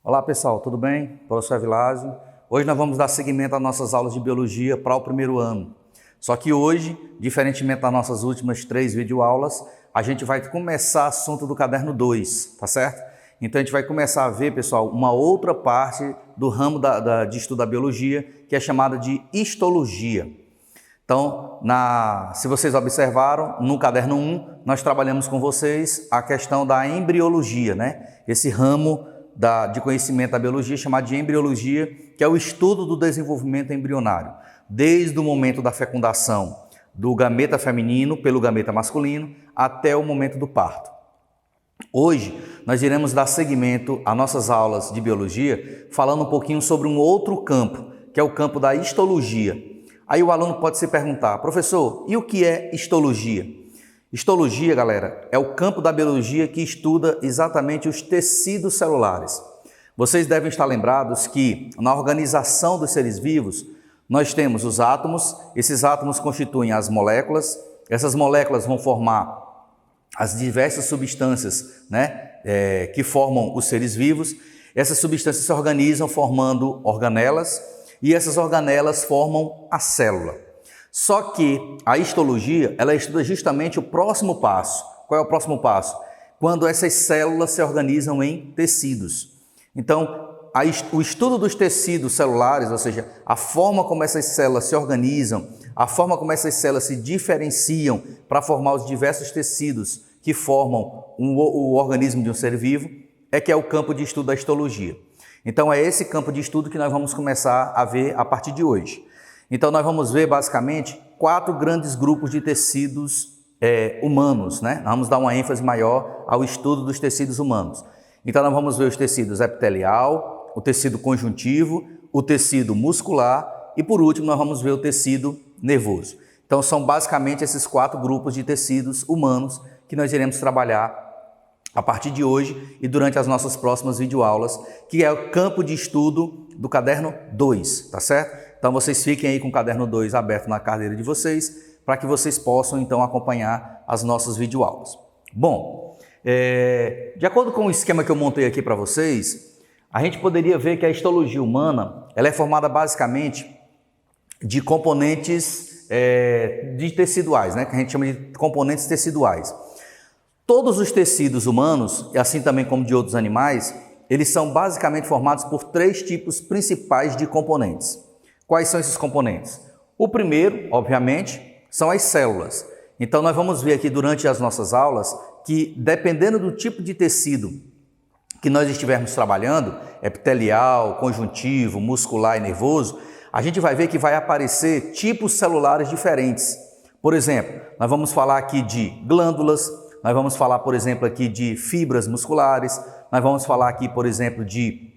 Olá pessoal, tudo bem? Professor Evilásio. Hoje nós vamos dar seguimento às nossas aulas de Biologia para o primeiro ano. Só que hoje, diferentemente das nossas últimas 3 videoaulas, a gente vai começar assunto do caderno 2, tá certo? Então a gente vai começar a ver, pessoal, uma outra parte do ramo de estudo da Biologia, que é chamada de Histologia. Então, se vocês observaram, no caderno 1, nós trabalhamos com vocês a questão da embriologia, né? Esse ramo de conhecimento da biologia chamado de embriologia, que é o estudo do desenvolvimento embrionário, desde o momento da fecundação do gameta feminino pelo gameta masculino até o momento do parto. Hoje, nós iremos dar seguimento às nossas aulas de biologia, falando um pouquinho sobre um outro campo, que é o campo da histologia. Aí o aluno pode se perguntar, professor, e o que é histologia? Histologia, galera, é o campo da biologia que estuda exatamente os tecidos celulares. Vocês devem estar lembrados que na organização dos seres vivos, nós temos os átomos, esses átomos constituem as moléculas, essas moléculas vão formar as diversas substâncias, né, que formam os seres vivos. Essas substâncias se organizam formando organelas e essas organelas formam a célula. Só que a histologia, ela estuda justamente o próximo passo. Qual é o próximo passo? Quando essas células se organizam em tecidos. Então, o estudo dos tecidos celulares, ou seja, a forma como essas células se organizam, a forma como essas células se diferenciam para formar os diversos tecidos que formam o organismo de um ser vivo, é que é o campo de estudo da histologia. Então, é esse campo de estudo que nós vamos começar a ver a partir de hoje. Então, nós vamos ver, basicamente, 4 grandes grupos de tecidos humanos, né? Nós vamos dar uma ênfase maior ao estudo dos tecidos humanos. Então, nós vamos ver os tecidos epitelial, o tecido conjuntivo, o tecido muscular e, por último, nós vamos ver o tecido nervoso. Então, são basicamente esses 4 grupos de tecidos humanos que nós iremos trabalhar a partir de hoje e durante as nossas próximas videoaulas, que é o campo de estudo do caderno 2, tá certo? Então, vocês fiquem aí com o caderno 2 aberto na cadeira de vocês, para que vocês possam, então, acompanhar as nossas videoaulas. Bom, de acordo com o esquema que eu montei aqui para vocês, a gente poderia ver que a histologia humana, ela é formada basicamente de componentes de teciduais, né? Que a gente chama de componentes teciduais. Todos os tecidos humanos, e assim também como de outros animais, eles são basicamente formados por 3 tipos principais de componentes. Quais são esses componentes? O primeiro, obviamente, são as células. Então, nós vamos ver aqui durante as nossas aulas que, dependendo do tipo de tecido que nós estivermos trabalhando, epitelial, conjuntivo, muscular e nervoso, a gente vai ver que vai aparecer tipos celulares diferentes. Por exemplo, nós vamos falar aqui de glândulas, nós vamos falar, por exemplo, aqui de fibras musculares, nós vamos falar aqui, por exemplo, de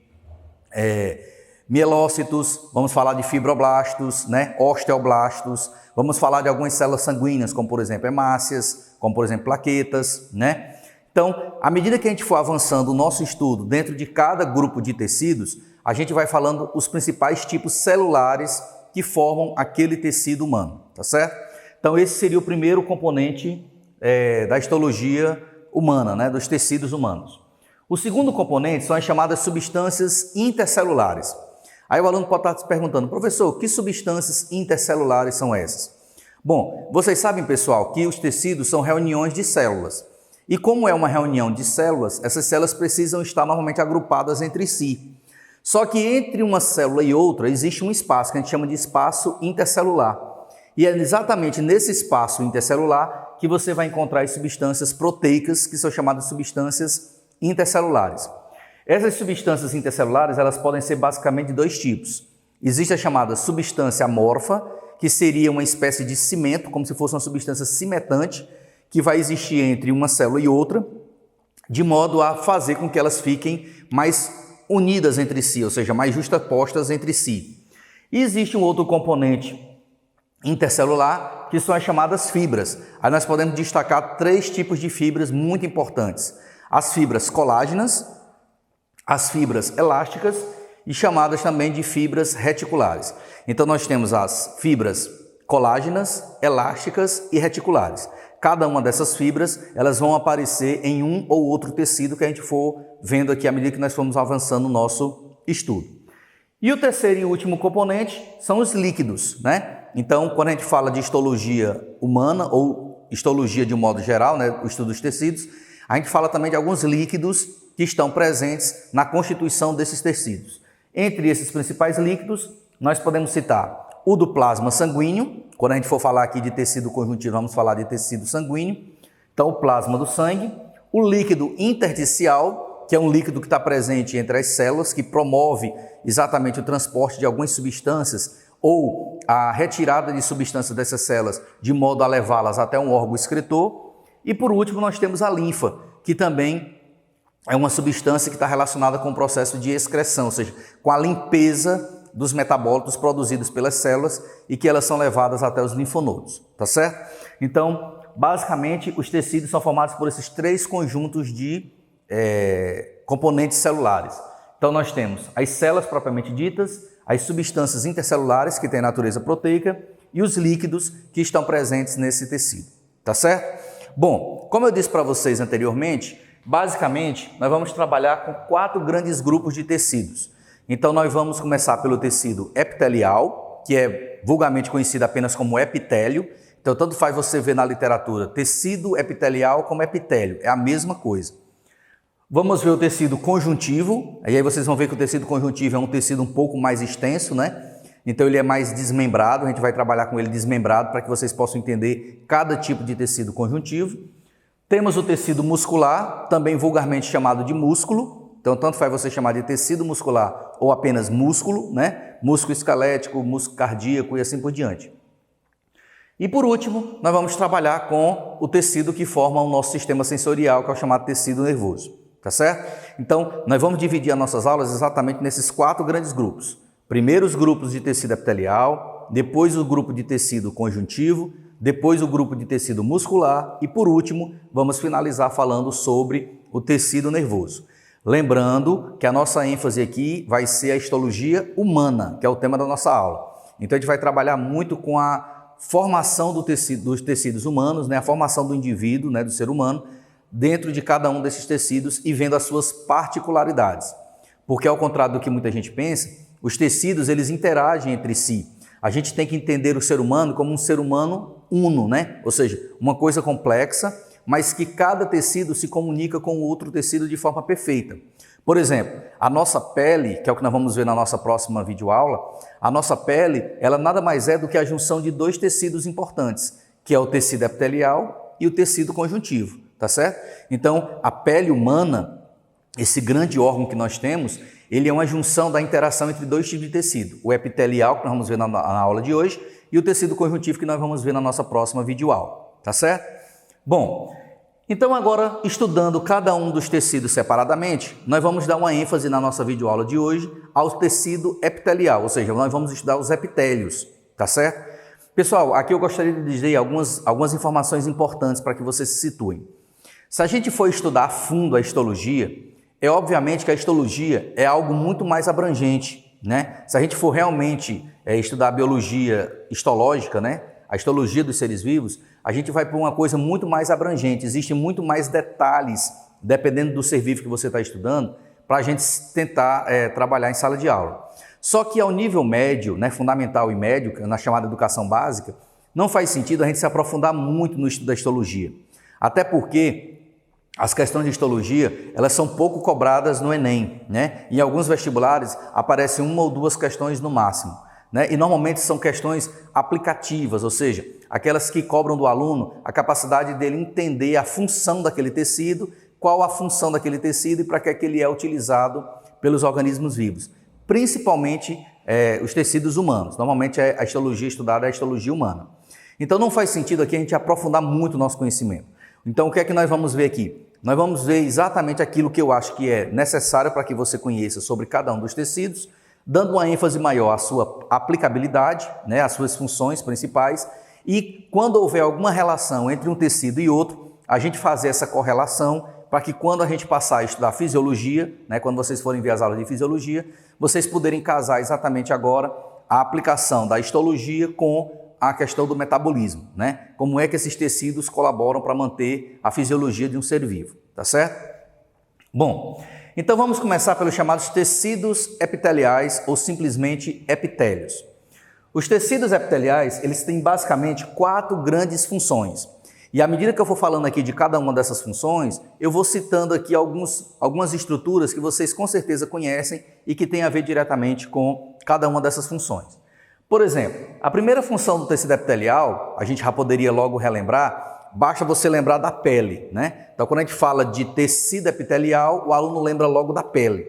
mielócitos, vamos falar de fibroblastos, né? Osteoblastos, vamos falar de algumas células sanguíneas, como por exemplo hemácias, como por exemplo plaquetas, né? Então, à medida que a gente for avançando o nosso estudo dentro de cada grupo de tecidos, a gente vai falando os principais tipos celulares que formam aquele tecido humano, tá certo? Então, esse seria o primeiro componente da histologia humana, né? Dos tecidos humanos. O segundo componente são as chamadas substâncias intercelulares. Aí o aluno pode estar se perguntando, professor, que substâncias intercelulares são essas? Bom, vocês sabem, pessoal, que os tecidos são reuniões de células. E como é uma reunião de células, essas células precisam estar normalmente agrupadas entre si. Só que entre uma célula e outra existe um espaço que a gente chama de espaço intercelular. E é exatamente nesse espaço intercelular que você vai encontrar as substâncias proteicas, que são chamadas substâncias intercelulares. Essas substâncias intercelulares, elas podem ser basicamente de 2 tipos. Existe a chamada substância amorfa, que seria uma espécie de cimento, como se fosse uma substância cimentante, que vai existir entre uma célula e outra, de modo a fazer com que elas fiquem mais unidas entre si, ou seja, mais justapostas entre si. E existe um outro componente intercelular, que são as chamadas fibras. Aí nós podemos destacar 3 tipos de fibras muito importantes. As fibras colágenas, as fibras elásticas e chamadas também de fibras reticulares. Então, nós temos as fibras colágenas, elásticas e reticulares. cada uma dessas fibras, elas vão aparecer em um ou outro tecido que a gente for vendo aqui à medida que nós formos avançando no nosso estudo. E o terceiro e último componente são os líquidos, né? Então, quando a gente fala de histologia humana ou histologia de um modo geral, né, o estudo dos tecidos, a gente fala também de alguns líquidos que estão presentes na constituição desses tecidos. Entre esses principais líquidos, nós podemos citar o do plasma sanguíneo. Quando a gente for falar aqui de tecido conjuntivo, vamos falar de tecido sanguíneo. Então, o plasma do sangue. O líquido intersticial, que é um líquido que está presente entre as células, que promove exatamente o transporte de algumas substâncias ou a retirada de substâncias dessas células de modo a levá-las até um órgão excretor. E por último, nós temos a linfa, que também é uma substância que está relacionada com o processo de excreção, ou seja, com a limpeza dos metabólitos produzidos pelas células e que elas são levadas até os linfonodos, tá certo? Então, basicamente, os tecidos são formados por esses três conjuntos de componentes celulares. Então, nós temos as células propriamente ditas, as substâncias intercelulares, que têm natureza proteica, e os líquidos que estão presentes nesse tecido, tá certo? Bom, como eu disse para vocês anteriormente, basicamente, nós vamos trabalhar com 4 grandes grupos de tecidos. Então, nós vamos começar pelo tecido epitelial, que é vulgarmente conhecido apenas como epitélio. Então, tanto faz você ver na literatura tecido epitelial como epitélio, é a mesma coisa. Vamos ver o tecido conjuntivo, aí vocês vão ver que o tecido conjuntivo é um tecido um pouco mais extenso, né? Então, ele é mais desmembrado, a gente vai trabalhar com ele desmembrado para que vocês possam entender cada tipo de tecido conjuntivo. Temos o tecido muscular, também vulgarmente chamado de músculo. Então, tanto faz você chamar de tecido muscular ou apenas músculo, né? Músculo esquelético, músculo cardíaco e assim por diante. E por último, nós vamos trabalhar com o tecido que forma o nosso sistema sensorial, que é o chamado tecido nervoso, tá certo? Então, nós vamos dividir as nossas aulas exatamente nesses 4 grandes grupos. Primeiro os grupos de tecido epitelial, depois o grupo de tecido conjuntivo, depois o grupo de tecido muscular e, por último, vamos finalizar falando sobre o tecido nervoso. Lembrando que a nossa ênfase aqui vai ser a histologia humana, que é o tema da nossa aula. Então, a gente vai trabalhar muito com a formação dos tecidos humanos, né? A formação do indivíduo, né? Do ser humano, dentro de cada um desses tecidos e vendo as suas particularidades. Porque, ao contrário do que muita gente pensa, os tecidos eles interagem entre si. A gente tem que entender o ser humano como um ser humano uno, né? Ou seja, uma coisa complexa, mas que cada tecido se comunica com o outro tecido de forma perfeita. Por exemplo, a nossa pele, que é o que nós vamos ver na nossa próxima videoaula, a nossa pele, ela nada mais é do que a junção de 2 tecidos importantes, que é o tecido epitelial e o tecido conjuntivo, tá certo? Então, a pele humana, esse grande órgão que nós temos, ele é uma junção da interação entre 2 tipos de tecido, o epitelial, que nós vamos ver na aula de hoje, e o tecido conjuntivo, que nós vamos ver na nossa próxima videoaula, tá certo? Bom, então agora, estudando cada um dos tecidos separadamente, nós vamos dar uma ênfase na nossa videoaula de hoje ao tecido epitelial, ou seja, nós vamos estudar os epitélios, tá certo? Pessoal, aqui eu gostaria de dizer algumas informações importantes para que vocês se situem. Se a gente for estudar a fundo a histologia, é obviamente que a histologia é algo muito mais abrangente, né? Se a gente for realmente estudar a biologia histológica, né? A histologia dos seres vivos, a gente vai para uma coisa muito mais abrangente, existem muito mais detalhes, dependendo do ser vivo que você está estudando, para a gente tentar trabalhar em sala de aula. Só que ao nível médio, né, fundamental e médio, na chamada educação básica, não faz sentido a gente se aprofundar muito no estudo da histologia. Até porque as questões de histologia, elas são pouco cobradas no Enem, né? Em alguns vestibulares aparecem 1 ou 2 questões no máximo, né? E normalmente são questões aplicativas, ou seja, aquelas que cobram do aluno a capacidade dele entender a função daquele tecido, qual a função daquele tecido e para que ele é utilizado pelos organismos vivos, principalmente os tecidos humanos. Normalmente a histologia estudada é a histologia humana. Então não faz sentido aqui a gente aprofundar muito o nosso conhecimento. Então o que é que nós vamos ver aqui? Nós vamos ver exatamente aquilo que eu acho que é necessário para que você conheça sobre cada um dos tecidos, dando uma ênfase maior à sua aplicabilidade, né, às suas funções principais, e quando houver alguma relação entre um tecido e outro, a gente fazer essa correlação para que quando a gente passar a estudar fisiologia, né, quando vocês forem ver as aulas de fisiologia, vocês poderem casar exatamente agora a aplicação da histologia com à questão do metabolismo, né? Como é que esses tecidos colaboram para manter a fisiologia de um ser vivo, tá certo? Bom, então vamos começar pelos chamados tecidos epiteliais ou simplesmente epitélios. Os tecidos epiteliais, eles têm basicamente 4 grandes funções. E à medida que eu for falando aqui de cada uma dessas funções, eu vou citando aqui algumas estruturas que vocês com certeza conhecem e que têm a ver diretamente com cada uma dessas funções. Por exemplo, a primeira função do tecido epitelial, a gente já poderia logo relembrar, basta você lembrar da pele, né? Então, quando a gente fala de tecido epitelial, o aluno lembra logo da pele.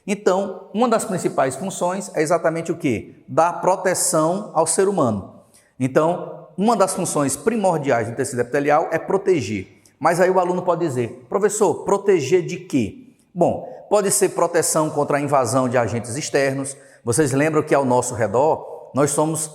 Então, uma das principais funções é exatamente o quê? Dar proteção ao ser humano. Então, uma das funções primordiais do tecido epitelial é proteger. Mas aí o aluno pode dizer, professor, proteger de quê? Bom, pode ser proteção contra a invasão de agentes externos. Vocês lembram que ao nosso redor nós somos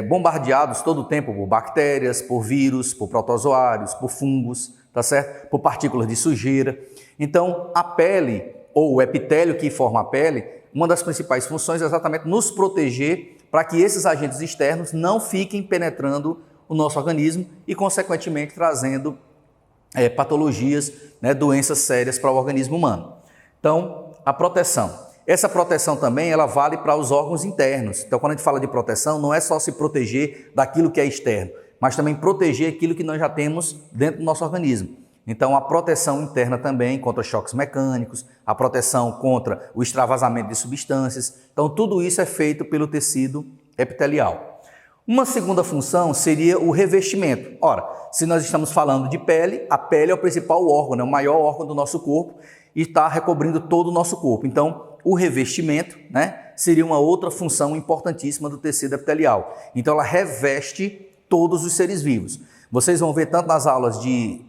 bombardeados todo o tempo por bactérias, por vírus, por protozoários, por fungos, tá certo? Por partículas de sujeira. Então, a pele ou o epitélio que forma a pele, uma das principais funções é exatamente nos proteger para que esses agentes externos não fiquem penetrando o nosso organismo e, consequentemente, trazendo patologias, né, doenças sérias para o organismo humano. Então, a proteção. Essa proteção também ela vale para os órgãos internos. Então, quando a gente fala de proteção, não é só se proteger daquilo que é externo, mas também proteger aquilo que nós já temos dentro do nosso organismo. Então, a proteção interna também contra choques mecânicos, a proteção contra o extravasamento de substâncias. Então, tudo isso é feito pelo tecido epitelial. Uma segunda função seria o revestimento. Ora, se nós estamos falando de pele, a pele é o principal órgão, né? O maior órgão do nosso corpo e está recobrindo todo o nosso corpo. Então, o revestimento, né, seria uma outra função importantíssima do tecido epitelial. Então, ela reveste todos os seres vivos. Vocês vão ver tanto nas aulas de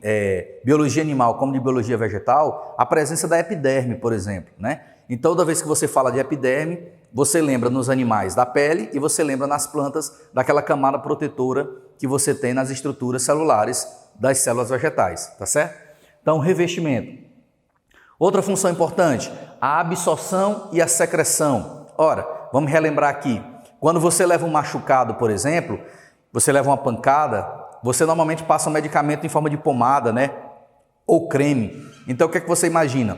biologia animal como de biologia vegetal, a presença da epiderme, por exemplo, né? Então, toda vez que você fala de epiderme, você lembra nos animais da pele e você lembra nas plantas daquela camada protetora que você tem nas estruturas celulares das células vegetais, tá certo? Então, revestimento. Outra função importante, a absorção e a secreção. Ora, vamos relembrar aqui, quando você leva um machucado, por exemplo, você leva uma pancada, você normalmente passa um medicamento em forma de pomada, né? Ou creme. Então, o que é que você imagina?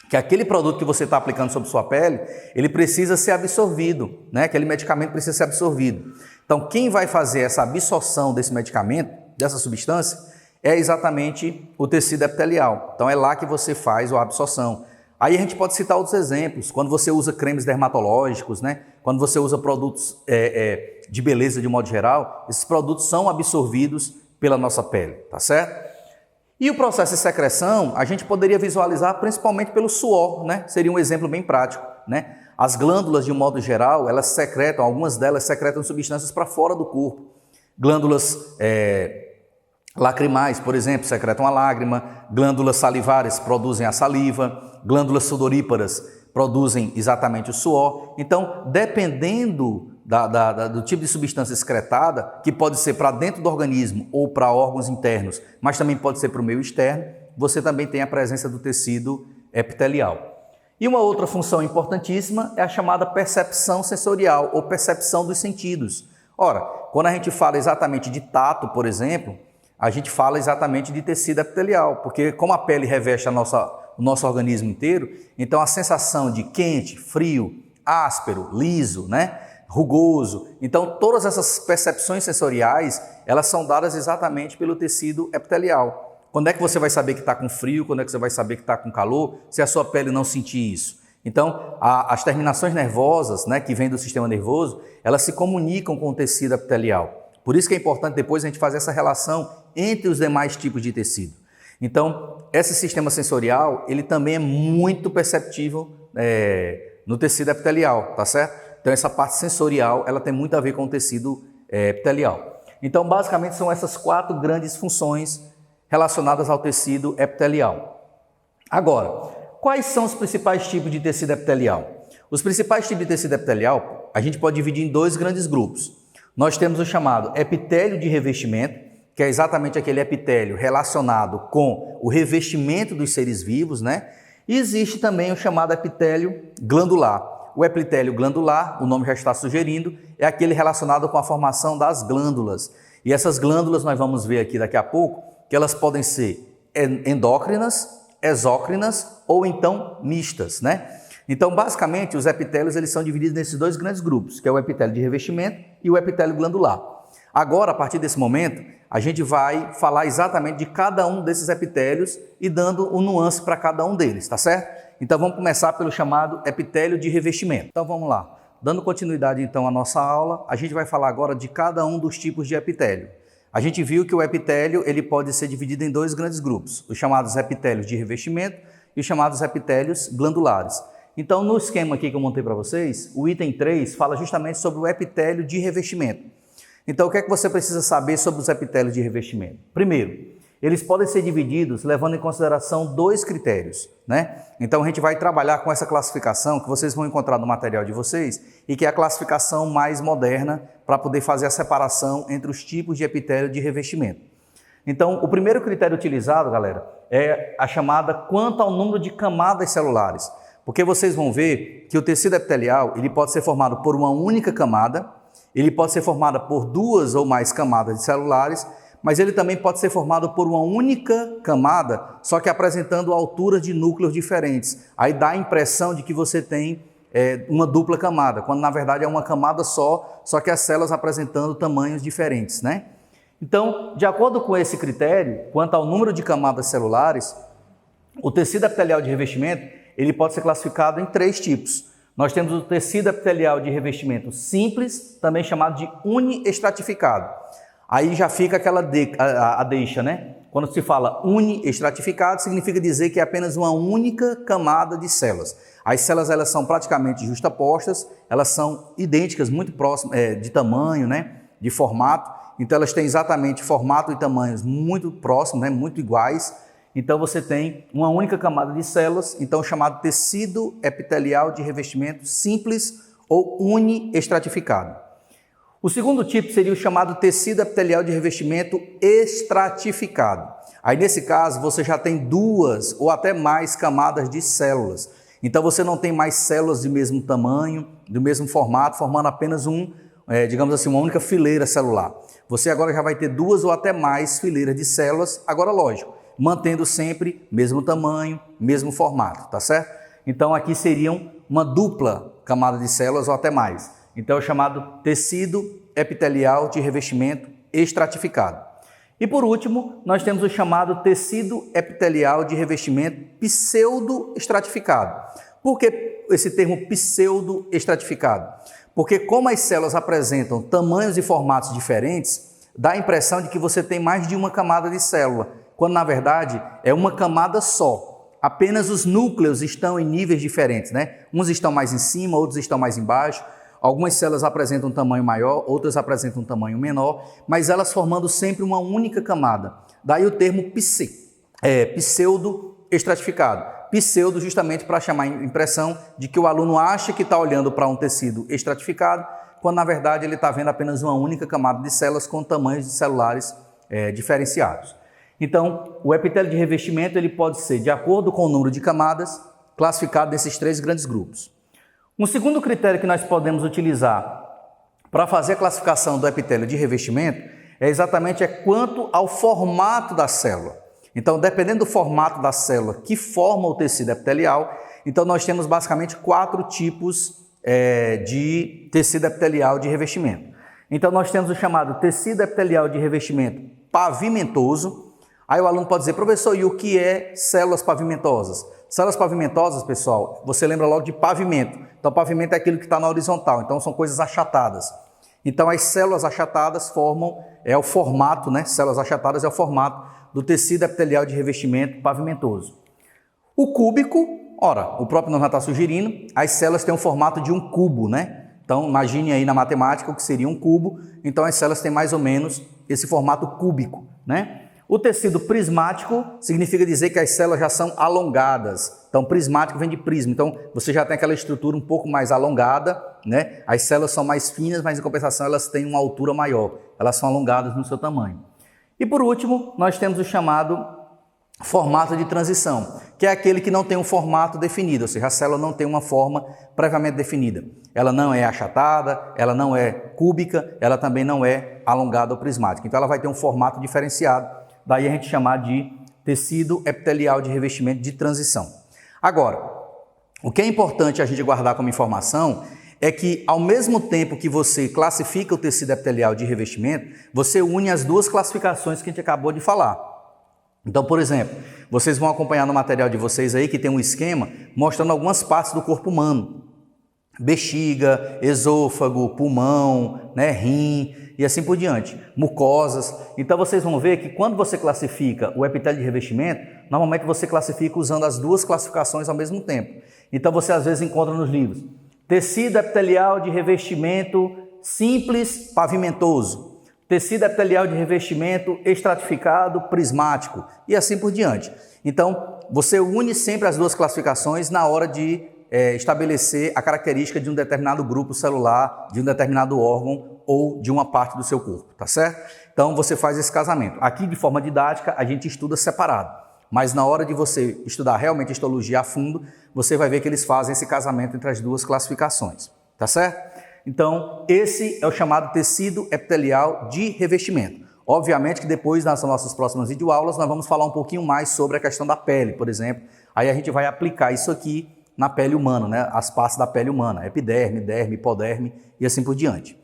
Que aquele produto que você está aplicando sobre sua pele, ele precisa ser absorvido, né? Aquele medicamento precisa ser absorvido. Então, quem vai fazer essa absorção desse medicamento, dessa substância, é exatamente o tecido epitelial. Então, é lá que você faz a absorção. Aí a gente pode citar outros exemplos, quando você usa cremes dermatológicos, né? Quando você usa produtos de beleza de modo geral, esses produtos são absorvidos pela nossa pele, tá certo? E o processo de secreção, a gente poderia visualizar principalmente pelo suor, né? Seria um exemplo bem prático, né? As glândulas, de um modo geral, elas secretam, algumas delas secretam substâncias para fora do corpo. Glândulas lacrimais, por exemplo, secretam a lágrima, glândulas salivares produzem a saliva, glândulas sudoríparas produzem exatamente o suor. Então, dependendo do tipo de substância excretada, que pode ser para dentro do organismo ou para órgãos internos, mas também pode ser para o meio externo, você também tem a presença do tecido epitelial. E uma outra função importantíssima é a chamada percepção sensorial ou percepção dos sentidos. Ora, quando a gente fala exatamente de tato, por exemplo, a gente fala exatamente de tecido epitelial, porque como a pele reveste o nosso organismo inteiro, então a sensação de quente, frio, áspero, liso, né, rugoso, então todas essas percepções sensoriais, elas são dadas exatamente pelo tecido epitelial. Quando é que você vai saber que está com frio, quando é que você vai saber que está com calor, se a sua pele não sentir isso? Então, as terminações nervosas, né, que vêm do sistema nervoso, elas se comunicam com o tecido epitelial. Por isso que é importante depois a gente fazer essa relação entre os demais tipos de tecido. Então, esse sistema sensorial, ele também é muito perceptível no tecido epitelial, tá certo? Então, essa parte sensorial, ela tem muito a ver com o tecido epitelial. Então, basicamente, são essas 4 grandes funções relacionadas ao tecido epitelial. Agora, quais são os principais tipos de tecido epitelial? Os principais tipos de tecido epitelial, a gente pode dividir em 2 grandes grupos. Nós temos o chamado epitélio de revestimento, que é exatamente aquele epitélio relacionado com o revestimento dos seres vivos, né? E existe também o chamado epitélio glandular. O epitélio glandular, o nome já está sugerindo, é aquele relacionado com a formação das glândulas. E essas glândulas nós vamos ver aqui daqui a pouco, que elas podem ser endócrinas, exócrinas ou então mistas, né? Então, basicamente, os epitélios eles são divididos nesses dois grandes grupos, que é o epitélio de revestimento e o epitélio glandular. Agora, a partir desse momento, a gente vai falar exatamente de cada um desses epitélios e dando um nuance para cada um deles, tá certo? Então, vamos começar pelo chamado epitélio de revestimento. Então, vamos lá. Dando continuidade, então, à nossa aula, a gente vai falar agora de cada um dos tipos de epitélio. A gente viu que o epitélio ele pode ser dividido em dois grandes grupos, os chamados epitélios de revestimento e os chamados epitélios glandulares. Então, no esquema aqui que eu montei para vocês, o item 3 fala justamente sobre o epitélio de revestimento. Então, o que é que você precisa saber sobre os epitélios de revestimento? Primeiro, eles podem ser divididos levando em consideração dois critérios, né? Então, a gente vai trabalhar com essa classificação que vocês vão encontrar no material de vocês e que é a classificação mais moderna para poder fazer a separação entre os tipos de epitélio de revestimento. Então, o primeiro critério utilizado, galera, é a chamada quanto ao número de camadas celulares. Porque vocês vão ver que o tecido epitelial ele pode ser formado por uma única camada, ele pode ser formado por duas ou mais camadas de celulares, mas ele também pode ser formado por uma única camada, só que apresentando alturas de núcleos diferentes. Aí dá a impressão de que você tem uma dupla camada, quando na verdade é uma camada só que as células apresentando tamanhos diferentes, né? Então, de acordo com esse critério, quanto ao número de camadas celulares, o tecido epitelial de revestimento ele pode ser classificado em três tipos. Nós temos o tecido epitelial de revestimento simples, também chamado de uniestratificado. Aí já fica aquela deixa, né? Quando se fala uniestratificado, significa dizer que é apenas uma única camada de células. As células elas são praticamente justapostas, elas são idênticas, muito próximas de tamanho, né? De formato. Então elas têm exatamente formato e tamanhos muito próximos, né? Muito iguais. Então você tem uma única camada de células, então chamado tecido epitelial de revestimento simples ou uniestratificado. O segundo tipo seria o chamado tecido epitelial de revestimento estratificado. Aí nesse caso você já tem duas ou até mais camadas de células. Então você não tem mais células de mesmo tamanho, do mesmo formato, formando apenas digamos assim, uma única fileira celular. Você agora já vai ter duas ou até mais fileiras de células, agora lógico, mantendo sempre mesmo tamanho, mesmo formato, tá certo? Então aqui seriam uma dupla camada de células ou até mais. Então é o chamado tecido epitelial de revestimento estratificado. E por último, nós temos o chamado tecido epitelial de revestimento pseudo-estratificado. Por que esse termo pseudo-estratificado? Porque como as células apresentam tamanhos e formatos diferentes, dá a impressão de que você tem mais de uma camada de célula, quando na verdade é uma camada só. Apenas os núcleos estão em níveis diferentes, né? Uns estão mais em cima, outros estão mais embaixo. Algumas células apresentam um tamanho maior, outras apresentam um tamanho menor, mas elas formando sempre uma única camada. Daí o termo pseudo-estratificado. Pseudo justamente para chamar a impressão de que o aluno acha que está olhando para um tecido estratificado, quando na verdade ele está vendo apenas uma única camada de células com tamanhos celulares diferenciados. Então, o epitélio de revestimento ele pode ser, de acordo com o número de camadas, classificado nesses três grandes grupos. Um segundo critério que nós podemos utilizar para fazer a classificação do epitélio de revestimento é exatamente quanto ao formato da célula. Então, dependendo do formato da célula que forma o tecido epitelial, então nós temos basicamente quatro tipos de tecido epitelial de revestimento. Então, nós temos o chamado tecido epitelial de revestimento pavimentoso. Aí o aluno pode dizer, professor, e o que é células pavimentosas? Células pavimentosas, pessoal, você lembra logo de pavimento. Então, pavimento é aquilo que está na horizontal, então são coisas achatadas. Então, as células achatadas formam, o formato, né? Células achatadas é o formato do tecido epitelial de revestimento pavimentoso. O cúbico, ora, o próprio nome já está sugerindo, as células têm um formato de um cubo, né? Então, imagine aí na matemática o que seria um cubo, então as células têm mais ou menos esse formato cúbico, né? O tecido prismático significa dizer que as células já são alongadas. Então, prismático vem de prisma. Então, você já tem aquela estrutura um pouco mais alongada, né? As células são mais finas, mas em compensação elas têm uma altura maior. Elas são alongadas no seu tamanho. E por último, nós temos o chamado formato de transição, que é aquele que não tem um formato definido, ou seja, a célula não tem uma forma previamente definida. Ela não é achatada, ela não é cúbica, ela também não é alongada ou prismática. Então ela vai ter um formato diferenciado, daí a gente chamar de tecido epitelial de revestimento de transição. Agora, o que é importante a gente guardar como informação é que, ao mesmo tempo que você classifica o tecido epitelial de revestimento, você une as duas classificações que a gente acabou de falar. Então, por exemplo, vocês vão acompanhar no material de vocês aí que tem um esquema mostrando algumas partes do corpo humano. Bexiga, esôfago, pulmão, né, rim e assim por diante, mucosas. Então vocês vão ver que quando você classifica o epitélio de revestimento, normalmente você classifica usando as duas classificações ao mesmo tempo. Então você às vezes encontra nos livros tecido epitelial de revestimento simples pavimentoso, tecido epitelial de revestimento estratificado prismático e assim por diante. Então você une sempre as duas classificações na hora de estabelecer a característica de um determinado grupo celular, de um determinado órgão ou de uma parte do seu corpo, tá certo? Então você faz esse casamento. Aqui de forma didática a gente estuda separado, mas na hora de você estudar realmente histologia a fundo, você vai ver que eles fazem esse casamento entre as duas classificações, tá certo? Então esse é o chamado tecido epitelial de revestimento. Obviamente que depois nas nossas próximas videoaulas nós vamos falar um pouquinho mais sobre a questão da pele, por exemplo. Aí a gente vai aplicar isso aqui na pele humana, né? As partes da pele humana, epiderme, derme, hipoderme e assim por diante.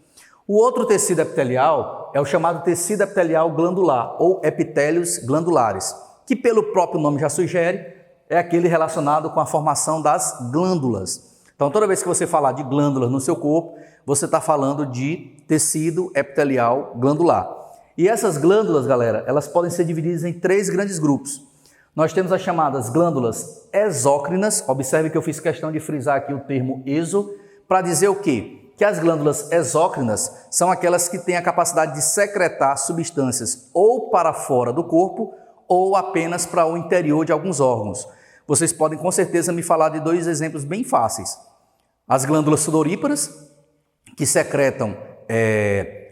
O outro tecido epitelial é o chamado tecido epitelial glandular ou epitélios glandulares, que pelo próprio nome já sugere, é aquele relacionado com a formação das glândulas. Então toda vez que você falar de glândulas no seu corpo, você está falando de tecido epitelial glandular. E essas glândulas, galera, elas podem ser divididas em três grandes grupos. Nós temos as chamadas glândulas exócrinas, observe que eu fiz questão de frisar aqui o termo exo, para dizer o quê? Que as glândulas exócrinas são aquelas que têm a capacidade de secretar substâncias ou para fora do corpo ou apenas para o interior de alguns órgãos. Vocês podem com certeza me falar de dois exemplos bem fáceis. As glândulas sudoríparas, que secretam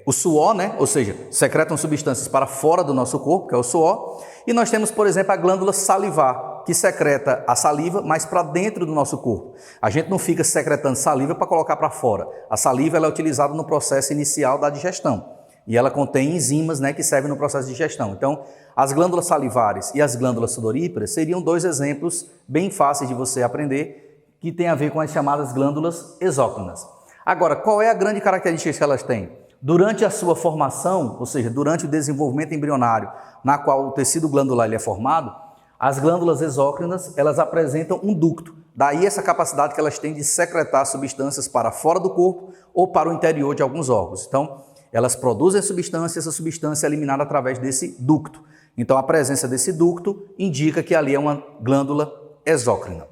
o suor, né? Ou seja, secretam substâncias para fora do nosso corpo, que é o suor. E nós temos, por exemplo, a glândula salivar, que secreta a saliva, mas para dentro do nosso corpo. A gente não fica secretando saliva para colocar para fora. A saliva ela é utilizada no processo inicial da digestão. E ela contém enzimas, né, que servem no processo de digestão. Então, as glândulas salivares e as glândulas sudoríparas seriam dois exemplos bem fáceis de você aprender, que tem a ver com as chamadas glândulas exócrinas. Agora, qual é a grande característica que elas têm? Durante a sua formação, ou seja, durante o desenvolvimento embrionário, na qual o tecido glandular ele é formado, as glândulas exócrinas, elas apresentam um ducto. Daí essa capacidade que elas têm de secretar substâncias para fora do corpo ou para o interior de alguns órgãos. Então, elas produzem substância, essa substância é eliminada através desse ducto. Então, a presença desse ducto indica que ali é uma glândula exócrina.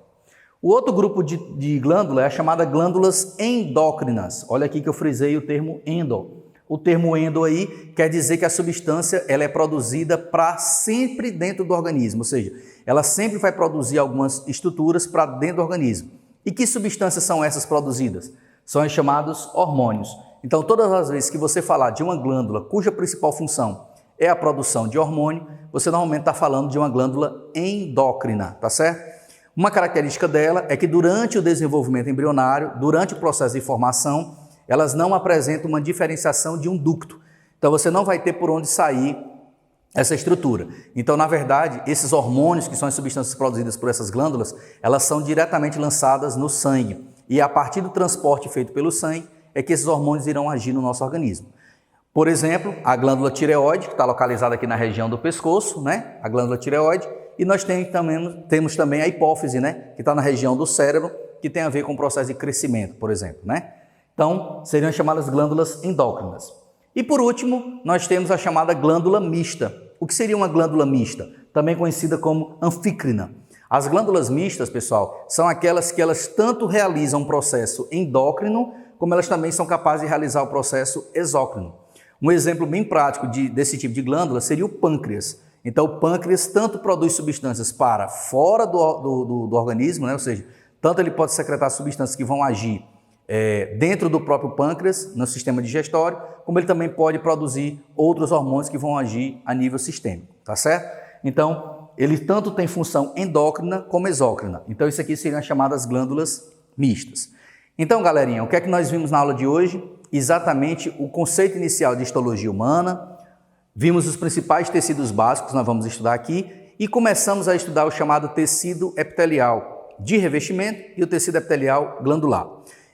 O outro grupo de glândula é a chamada glândulas endócrinas. Olha aqui que eu frisei o termo endo. O termo endo aí quer dizer que a substância ela é produzida para sempre dentro do organismo, ou seja, ela sempre vai produzir algumas estruturas para dentro do organismo. E que substâncias são essas produzidas? São os chamados hormônios. Então, todas as vezes que você falar de uma glândula cuja principal função é a produção de hormônio, você normalmente está falando de uma glândula endócrina, tá certo? Uma característica dela é que durante o desenvolvimento embrionário, durante o processo de formação, elas não apresentam uma diferenciação de um ducto. Então você não vai ter por onde sair essa estrutura. Então, na verdade, esses hormônios, que são as substâncias produzidas por essas glândulas, elas são diretamente lançadas no sangue. E a partir do transporte feito pelo sangue, é que esses hormônios irão agir no nosso organismo. Por exemplo, a glândula tireoide, que está localizada aqui na região do pescoço, né? A glândula tireoide. E nós temos também a hipófise, né? Que está na região do cérebro, que tem a ver com o processo de crescimento, por exemplo, né? Então, seriam chamadas glândulas endócrinas. E por último, nós temos a chamada glândula mista. O que seria uma glândula mista? Também conhecida como anfícrina. As glândulas mistas, pessoal, são aquelas que elas tanto realizam um processo endócrino, como elas também são capazes de realizar o processo exócrino. Um exemplo bem prático desse tipo de glândula seria o pâncreas. Então, o pâncreas tanto produz substâncias para fora do organismo, né? Ou seja, tanto ele pode secretar substâncias que vão agir dentro do próprio pâncreas, no sistema digestório, como ele também pode produzir outros hormônios que vão agir a nível sistêmico, tá certo? Então, ele tanto tem função endócrina como exócrina. Então, isso aqui seriam as chamadas glândulas mistas. Então, galerinha, o que é que nós vimos na aula de hoje? Exatamente o conceito inicial de histologia humana, vimos os principais tecidos básicos, nós vamos estudar aqui, e começamos a estudar o chamado tecido epitelial de revestimento e o tecido epitelial glandular.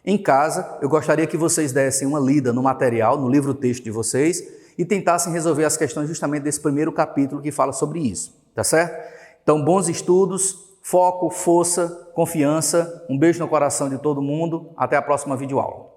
Em casa, eu gostaria que vocês dessem uma lida no material, no livro-texto de vocês, e tentassem resolver as questões justamente desse primeiro capítulo que fala sobre isso, tá certo? Então, bons estudos, foco, força, confiança, um beijo no coração de todo mundo, até a próxima videoaula.